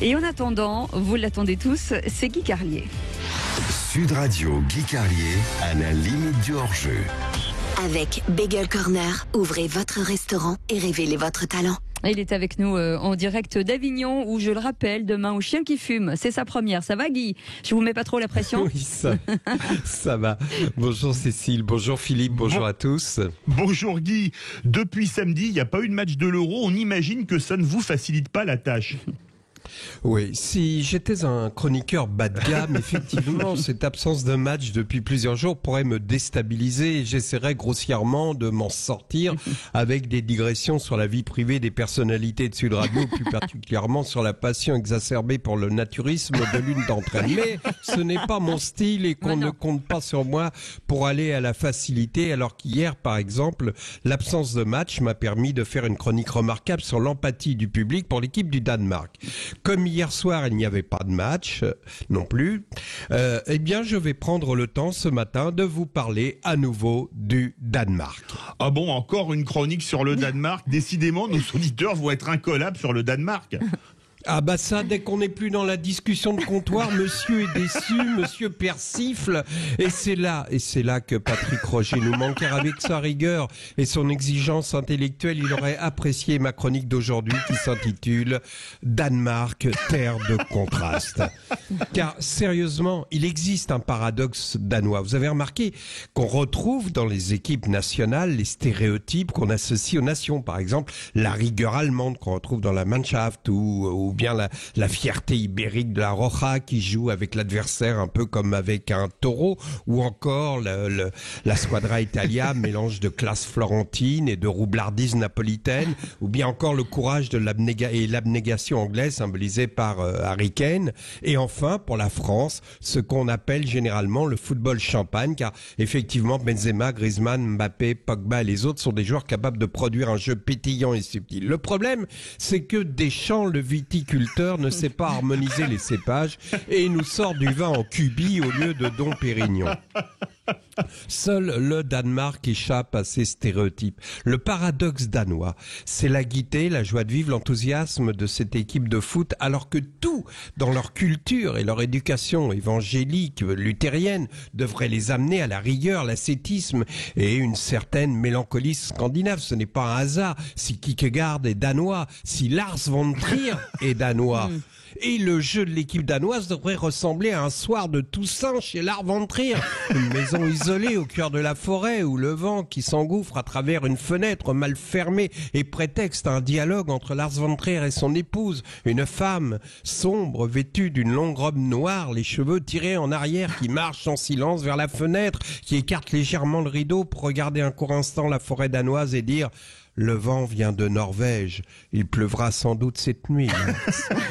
Et en attendant, vous l'attendez tous, c'est Guy Carlier. Sud Radio, Guy Carlier, à la limite du hors-jeu. Avec Bagel Corner, ouvrez votre restaurant et révélez votre talent. Il est avec nous en direct d'Avignon, où je le rappelle, demain au Chien qui fume. C'est sa première. Ça va, Guy? Je vous mets pas trop la pression? Oui, ça va. Bonjour Cécile, bonjour Philippe, bonjour à tous. Bonjour Guy. Depuis samedi, il n'y a pas eu de match de l'Euro. On imagine que ça ne vous facilite pas la tâche. Oui, si j'étais un chroniqueur bas de gamme, effectivement, cette absence de match depuis plusieurs jours pourrait me déstabiliser et j'essaierais grossièrement de m'en sortir avec des digressions sur la vie privée des personnalités de Sud Radio, plus particulièrement sur la passion exacerbée pour le naturisme de l'une d'entre elles. Mais ce n'est pas mon style et qu'on ne compte pas sur moi pour aller à la facilité, alors qu'hier, par exemple, l'absence de match m'a permis de faire une chronique remarquable sur l'empathie du public pour l'équipe du Danemark. Comme hier soir, il n'y avait pas de match non plus, eh bien, je vais prendre le temps ce matin de vous parler à nouveau du Danemark. Ah bon, encore une chronique sur le Danemark. Décidément, nos auditeurs vont être incollables sur le Danemark. Ah bah ça, dès qu'on n'est plus dans la discussion de comptoir, monsieur est déçu, monsieur persifle, et c'est là que Patrick Roger nous manque, car avec sa rigueur et son exigence intellectuelle, il aurait apprécié ma chronique d'aujourd'hui qui s'intitule Danemark, terre de contraste. Car sérieusement, il existe un paradoxe danois. Vous avez remarqué qu'on retrouve dans les équipes nationales les stéréotypes qu'on associe aux nations. Par exemple, la rigueur allemande qu'on retrouve dans la Mannschaft ou bien la fierté ibérique de la Roja qui joue avec l'adversaire un peu comme avec un taureau, ou encore la Squadra Italia, mélange de classe florentine et de roublardise napolitaine, ou bien encore le courage de l'abnégation anglaise symbolisée par Harry Kane. Et enfin, pour la France, ce qu'on appelle généralement le football champagne, car effectivement Benzema, Griezmann, Mbappé, Pogba et les autres sont des joueurs capables de produire un jeu pétillant et subtil. Le problème, c'est que Deschamps, le viticulteur, ne sait pas harmoniser les cépages et nous sort du vin en cubi au lieu de Dom Pérignon. Seul le Danemark échappe à ces stéréotypes. Le paradoxe danois, c'est la gaieté, la joie de vivre, l'enthousiasme de cette équipe de foot, alors que tout dans leur culture et leur éducation évangélique, luthérienne, devrait les amener à la rigueur, l'ascétisme et une certaine mélancolie scandinave. Ce n'est pas un hasard si Kierkegaard est danois, si Lars von Trier est danois. Et le jeu de l'équipe danoise devrait ressembler à un soir de Toussaint chez Lars von Trier. Une maison isolée au cœur de la forêt où le vent qui s'engouffre à travers une fenêtre mal fermée est prétexte à un dialogue entre Lars von Trier et son épouse. Une femme sombre vêtue d'une longue robe noire, les cheveux tirés en arrière, qui marche en silence vers la fenêtre, qui écarte légèrement le rideau pour regarder un court instant la forêt danoise et dire: le vent vient de Norvège, il pleuvra sans doute cette nuit.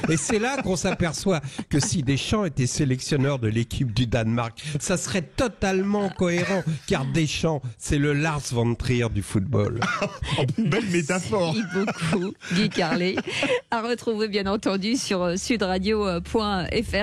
Et c'est là qu'on s'aperçoit que si Deschamps était sélectionneur de l'équipe du Danemark, ça serait totalement cohérent, car Deschamps, c'est le Lars von Trier du football. Belle métaphore. Merci beaucoup, Guy Carlier. À retrouver bien entendu sur sudradio.fr.